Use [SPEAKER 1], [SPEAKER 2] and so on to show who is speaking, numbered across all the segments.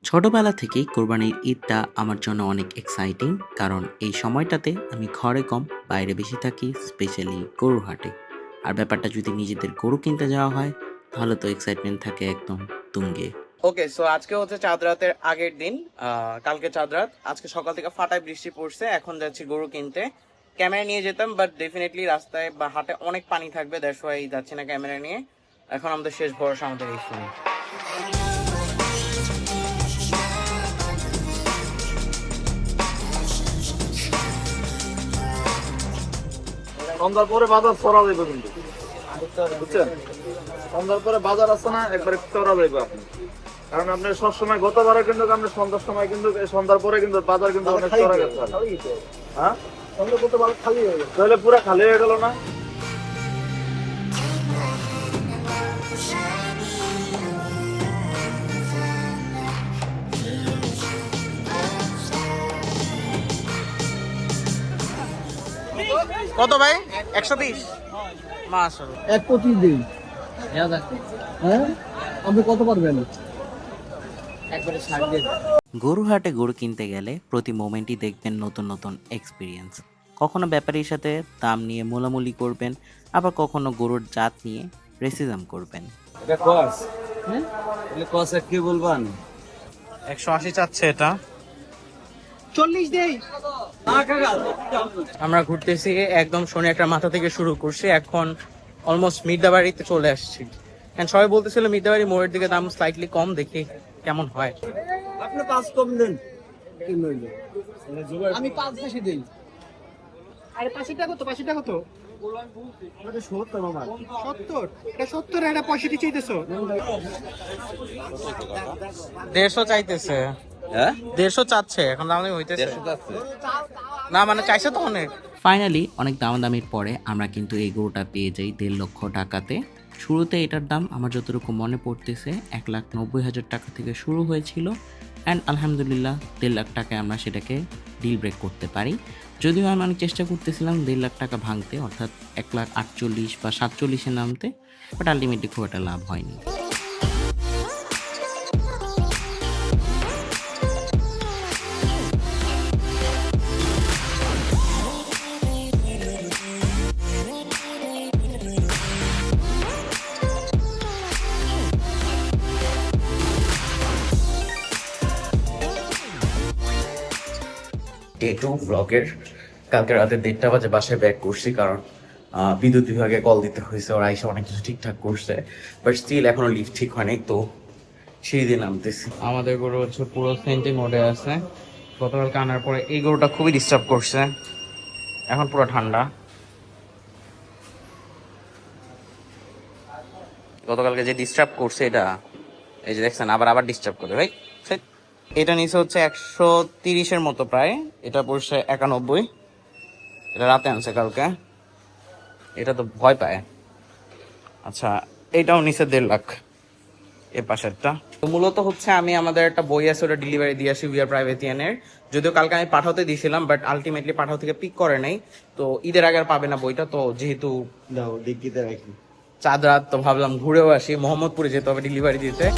[SPEAKER 1] ছোটবেলা থেকেই কোরবানির ঈদটা আমার জন্য অনেক এক্সাইটিং, কারণ এই সময়টাতে আমি ঘরে কম বাইরে বেশি থাকি, স্পেশালি গরুর হাটে। আর ব্যাপারটা যদি নিজেদের গরু কিনতে যাওয়া হয় তাহলে তো এক্সাইটমেন্ট থাকে একদম তুঙ্গে।
[SPEAKER 2] ওকে, সো আজকে হচ্ছে চাঁদ রাতের আগের দিন। কালকে চাঁদ রাত, আজকে সকাল থেকে ফাটায় বৃষ্টি পড়ছে। এখন যাচ্ছি গরু কিনতে। ক্যামেরা নিয়ে যেতাম, বাট ডেফিনেটলি রাস্তায় বা হাটে অনেক পানি থাকবে, দ্যাটস ওয়াই যাচ্ছি না ক্যামেরা নিয়ে। এখন আমাদের শেষ ভরসা আমাদের এই ফোন।
[SPEAKER 3] সন্ধ্যার পরে বাজার চড়া যাবে কিন্তু, বুঝছেন? সন্ধ্যার পরে বাজার আছে না, একবারে চড়া যাবে আপনি। কারণ আপনি সবসময় গতবারে কিন্তু আপনি সন্ধ্যার সময় কিন্তু সন্ধ্যার পরে কিন্তু বাজার কিন্তু অনেক চড়া গেছে। হ্যাঁ, তাহলে পুরো খালি হয়ে গেল না?
[SPEAKER 2] কত ভাই? 120 মাশাআল্লাহ।
[SPEAKER 4] 1.25 দিন। হ্যাঁ, আপনি কত পারবেন?
[SPEAKER 2] একবারে 60 দিয়ে
[SPEAKER 1] গরু হাটে গরু কিনতে গেলে প্রতি মোমেন্টই দেখবেন নতুন নতুন এক্সপিরিয়েন্স। কখনো ব্যাপারীর সাথে দাম নিয়ে মোলামুলি করবেন, আবার কখনো গরুর জাত নিয়ে রেসিজম করবেন।
[SPEAKER 4] এটা কস, হ্যাঁ, এটা কস কি বলবান?
[SPEAKER 2] 180 চাচ্ছে এটা।
[SPEAKER 4] 40 দেই।
[SPEAKER 2] আমরা ঘুরতেছি একদম শনি একটা মাথা থেকে শুরু করছি, এখন অলমোস্ট মির্দাবাড়িতে চলে আসছি। সবাই বলতেছিল মির্দাবাড়ি মোড়ের দিকে দাম স্লাইটলি কম, দেখি কেমন হয়।
[SPEAKER 4] আপনি 5 কম দেন। আমি 5 বেশি দেই। আরে 80 টাকা কত? 80 টাকা কত? এটা 70 মামা। 70? এটা 70, এটা 65 চাইতেছো?
[SPEAKER 2] 150 চাইতেছে।
[SPEAKER 4] হ্যাঁ,
[SPEAKER 2] 150 চাচ্ছে, এখন দাম হইতেছে না, মানে চাইছে তো অনেক।
[SPEAKER 1] ফাইনালি অনেক দামাদামির পরে আমরা কিন্তু এই গরুটা পেয়ে যাই 1.5 লক্ষ টাকাতে। শুরুতে এটার দাম আমার যতটুকু মনে পড়তেছে 1,90,000 টাকা থেকে শুরু হয়েছিল, অ্যান্ড আলহামদুলিল্লাহ 1.5 লাখ টাকায় আমরা সেটাকে ডিল ব্রেক করতে পারি। যদিও আমি অনেক চেষ্টা করতেছিলাম 1.5 লাখ টাকা ভাঙতে, অর্থাৎ 1,48,000 বা 47-এ নামতে, বাট আলটিমেটলি খুব একটা লাভ হয়নি।
[SPEAKER 2] ডে 2 ব্লগের কালকে রাতে 1:30 বাজে বাসায় ব্যাক করছি, কারণ বিদ্যুৎ বিভাগে কল দিতে হয়েছে, ওরা এসে অনেক কিছু ঠিকঠাক করছে, বাট স্টিল এখনো লিফট ঠিক হয়নি, তো সেই দিন নামতেছি। আমাদের গরু হচ্ছে পুরো সেন্টিং মোডে আছে। গতকালকে আনার পরে এই গরুটা খুবই ডিস্টার্ব করছে, এখন পুরো ঠান্ডা। গতকালকে যে ডিস্টার্ব করছে এটা, এই যে দেখছেন, আবার আবার ডিস্টার্ব করে ভাই। এটা নিচে হচ্ছে 130-এর মতো প্রায়, এটা পড়ছে 91। এটা রাতে আনছে কালকে, এটা তো ভয় পায়। আচ্ছা, এটাও নিচে 1.5 লাখ, এ পাশেরটা। তো মূলত হচ্ছে আমি আমাদের একটা বই আছে, ওটা ডেলিভারি দিয়ে আসি উইয়ার প্রাইভেটিয়ানের। যদিও কালকে আমি পাঠাতে দিয়েছিলাম, বাট আলটিমেটলি পাঠাও থেকে পিক করে নাই, তো ঈদের আগে আর পাবে না বইটা। তো যেহেতু
[SPEAKER 4] দাও ডিগ্রিতে রাখি।
[SPEAKER 2] চাঁদ রাত, তো ভাবলাম ঘুরেও আসি, মোহাম্মদপুরে যেতে হবে ডেলিভারি দিতে।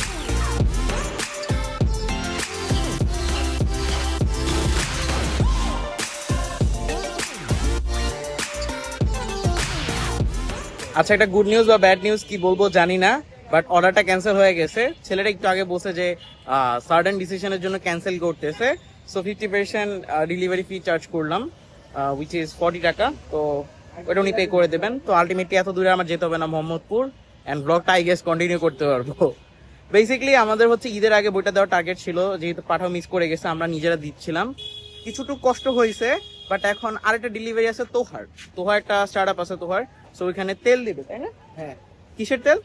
[SPEAKER 2] আচ্ছা, একটা গুড নিউজ বা ব্যাড নিউজ কি বলবো জানি না, বাট অর্ডারটা ক্যান্সেল হয়ে গেছে। ছেলেটা একটু আগে বলছে যে সার্টেন ডিসিশনের জন্য ক্যান্সেল করতেছে, সো 50% ডেলিভারি ফি চার্জ করলাম, উইচ ইজ 40 টাকা। তো ওটা উনি পে করে দেবেন। তো আলটিমেটলি এত দূরে আমার যেতে হবে না, মোহাম্মদপুর, অ্যান্ড ব্লগটা আই গেস কন্টিনিউ করতে পারবো। বেসিক্যালি আমাদের হচ্ছে ঈদের আগে বইটা দেওয়ার টার্গেট ছিল, যেহেতু পাঠাও মিস করে গেছে, আমরা নিজেরা দিচ্ছিলাম, কিছুটুকু কষ্ট হয়েছে। বাট এখন আরেকটা ডেলিভারি আছে তোহার, একটা স্টার্ট আপ আছে তোহার, সো ওইখানে তেল দিবে, তাই না?
[SPEAKER 4] হ্যাঁ,
[SPEAKER 2] কিসের তেল?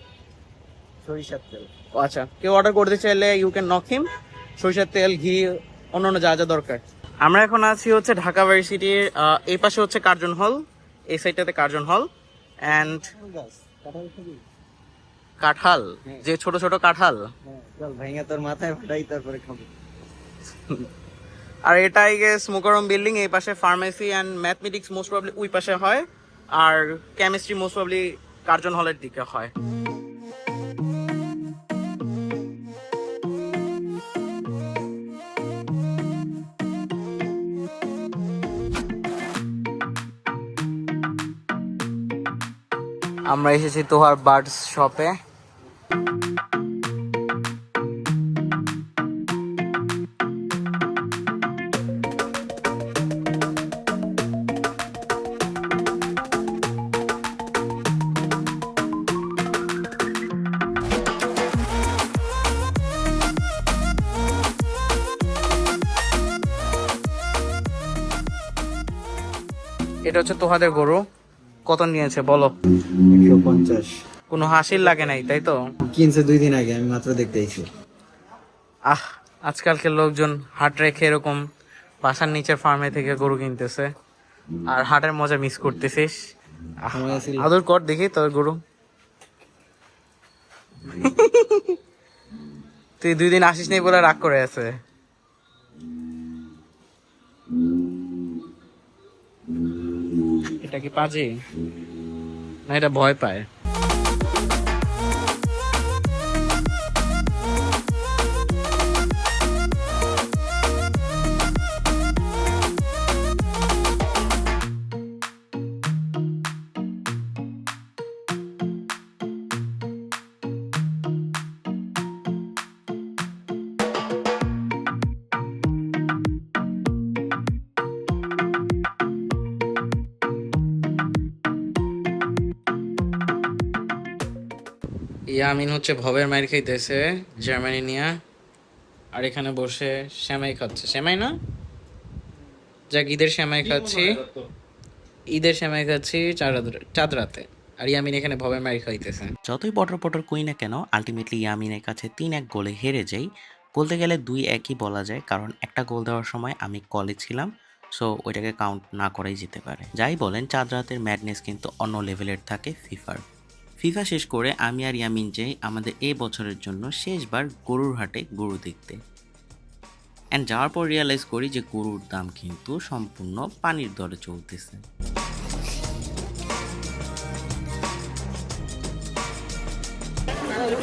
[SPEAKER 4] সরিষার তেল।
[SPEAKER 2] ও আচ্ছা, কেউ অর্ডার করতে চাইলে ইউ ক্যান নক হিম। সরিষার তেল, ঘি, অন্যান্য যা যা দরকার। আমরা এখন আছি হচ্ছে ঢাকা ভার্সিটির এই পাশে হচ্ছে কার্জন হল, এই সাইডটাতে কার্জন হল, অ্যান্ড কাঁঠাল, যে ছোট ছোট কাঁঠাল।
[SPEAKER 4] চল ভাইয়া তোর মাথায় ফাটাই, তারপরে খাবো।
[SPEAKER 2] আর এটা আই গেস মুকাররম বিল্ডিং, এই পাশে pharmacy and mathematics most probably ওই পাশে হয়, আর কেমিস্ট্রি মোস্ট প্রবলি কার্জন হলের দিকে হয়। আমরা এসেছি তোহার বার্ডস শপে। এটা হচ্ছে তোহাদের গরু। কত নিয়েছে বলো?
[SPEAKER 5] 150
[SPEAKER 2] কোনো হাসির লাগে নাই তাই তো?
[SPEAKER 5] কিনছে 2 দিন আগে, আমি মাত্র দেখতে এসেছি।
[SPEAKER 2] আজকালকার লোকজন হাট রেখে এরকম বাসার নিচের ফার্মে থেকে গরু কিনতেছে, আর হাটের মজা মিস করতেছিস। আদর কর দেখি তোর গরু। তুই 2 দিন আসিস নি বলে রাগ করে আছে। এটা কি পাজি না এটা ভয় পায়? ইয়ামিন হচ্ছে ভবের মায়ের খাইতেছে জার্মানি নিয়ে, আর এখানে বসে সেমাই খাচ্ছে। সেমাই না, যাক ঈদের সেমাই খাচ্ছি, ঈদের সেমাই খাচ্ছি চাঁদ রাতে। আর ইয়ামিন এখানে ভবের মায়ের খাইতেছে।
[SPEAKER 1] যতই পটর পটর কই না কেন, আলটিমেটলি ইয়ামিনের কাছে 3-1 গোলে হেরে যাই। বলতে গেলে 2-1ই বলা যায়, কারণ একটা গোল দেওয়ার সময় আমি কলে ছিলাম, সো ওইটাকে কাউন্ট না করাই যেতে পারে। যাই বলেন, চাঁদ রাতের ম্যাডনেস কিন্তু অন্য লেভেলের থাকে ফিফার। ফিফা শেষ করে আমি আর ইয়ামিন যাই আমাদের এই বছরের জন্য শেষবার গরুর হাটে গরু দেখতে। অ্যান্ড যাওয়ার পর রিয়ালাইজ করি যে গরুর দাম কিন্তু সম্পূর্ণ পানির দরে চলতেছে।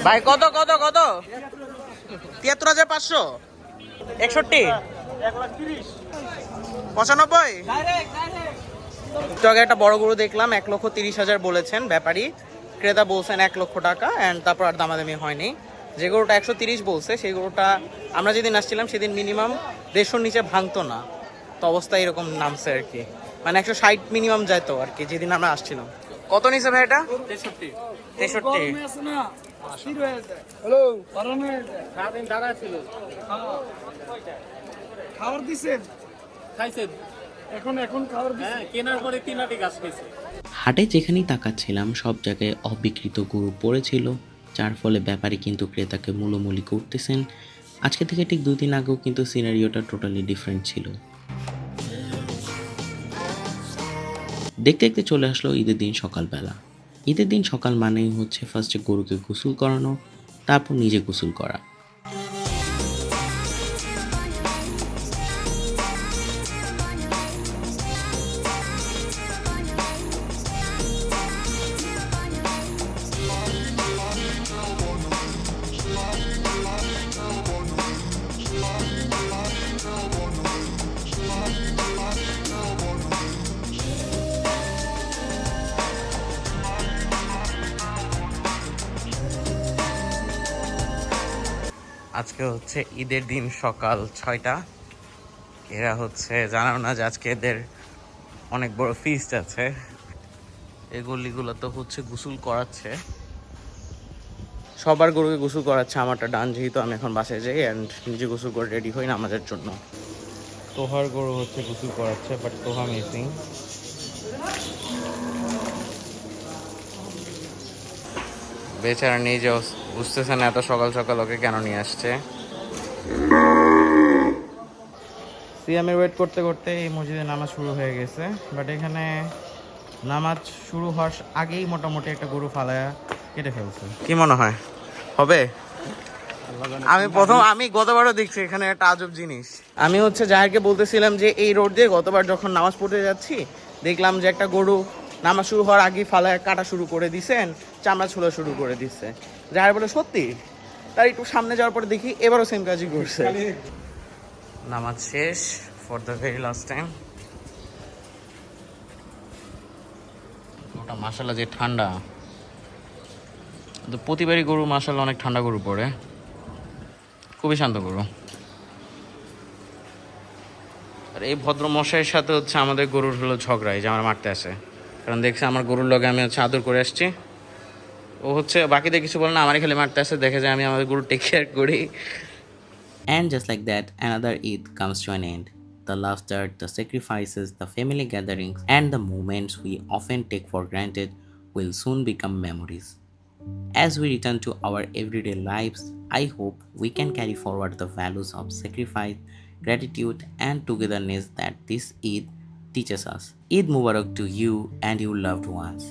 [SPEAKER 2] ভাই কত কত কত? 73,500, 61, 95। আগে একটা বড় গরু দেখলাম, 1,30,000 বলেছেন ব্যাপারী, ক্রেতা বলছেন 1 লক্ষ টাকা। অ্যান্ড তারপর আর দামাদামি হয়নি। যে গরুটা 130 বলছে, সেই গরুটা আমরা যেদিন আসছিলাম সেদিন মিনিমাম 150 নিচে ভাঙতো না, তো অবস্থা এরকম নামছে আর কি, মানে 160 মিনিমাম যাইতো আর কি যেদিন আমরা আসছিলাম। কত নিছে ভাই এটা? 63।
[SPEAKER 4] খাবার দিছেন?
[SPEAKER 3] খাইছেন
[SPEAKER 4] এখন খাবার
[SPEAKER 3] হ্যাঁ, কেনার পরে 3 গাছ খাইছে।
[SPEAKER 1] হাটে যেখানেই তাকাচ্ছিলাম সব জায়গায় অবিকৃত গরু পড়েছিল, যার ফলে ব্যাপারী কিন্তু ক্রেতাকে মূল্যমূল্য করতেছেন। আজকে থেকে ঠিক 2 দিন আগেও কিন্তু সিনারিওটা টোটালি ডিফারেন্ট ছিল। দেখতে দেখতে চলে আসলো ঈদের দিন সকালবেলা। ঈদের দিন সকাল মানেই হচ্ছে ফার্স্টে গরুকে গোসল করানো, তারপর নিজে গোসল করা।
[SPEAKER 2] আজকে হচ্ছে ঈদের দিন সকাল 6টা। এরা হচ্ছে জানাও না যে আজকে এদের অনেক বড় ফিস্ট আছে। এগুলিগুলো তো হচ্ছে গোসল করাচ্ছে, সবার গরুকে গোসল করাচ্ছে। আমারটা ডান, যেহেতু আমি এখন বাসায় যাই অ্যান্ড নিজে গোসল করে রেডি হই নামাজের জন্য। তোহার গরু হচ্ছে গোসল করাচ্ছে, বাট তোহা মিসিং। বেচারা নিজে বুঝতেছে না এত সকাল সকাল ওকে কেন নিয়ে আসছে। সিয়ামের ওয়েট করতে করতে এই মসজিদে নামাজ শুরু হয়ে গেছে, বাট এখানে নামাজ শুরু হওয়ার আগেই মোটামুটি একটা গরু ফালায়া কেটে ফেলছে। কি মনে হয় হবে? আমি গতবারও দেখছি এখানে একটা আজব জিনিস। আমি হচ্ছে জাহেরকে বলতেছিলাম যে এই রোড দিয়ে গতবার যখন নামাজ পড়তে যাচ্ছি দেখলাম যে একটা গরু নামাজ শুরু হওয়ার আগেই ফালায় কাটা শুরু করে দিছেন, চামড়া ছোলা শুরু করে দিচ্ছে। জাহের বলে সত্যি? তার একটু সামনে যাওয়ার পরে দেখি এবারও সেম কাজই করছে। নামাজ শেষ for the very last time. ওটা মাশাআল্লাহ যে ঠান্ডা,
[SPEAKER 1] তো প্রতিবারই গরু মাসাল্লাহ অনেক ঠান্ডা গরু পড়ে, খুবই শান্ত গরু। আর এই ভদ্র মশাইয়ের সাথে হচ্ছে আমাদের গরুর হলো ঝগড়া, এই যে আমার মারতে আসে, কারণ দেখছে আমার গরুর লগে আমি হচ্ছে আদর করে আসছি। ও হচ্ছে বাকিদের কিছু বলে না, আমারই খালি মারতে আসে, দেখে যে আমি আমাদের গরু টেক কেয়ার করি। And just like that, another Eid comes to an end. The laughter, the sacrifices, the family gatherings, and the moments we often take for granted will soon become memories. As we return to our everyday lives, I hope we can carry forward the values of sacrifice, gratitude, and togetherness that this Eid teaches us. Eid Mubarak to you and your loved ones.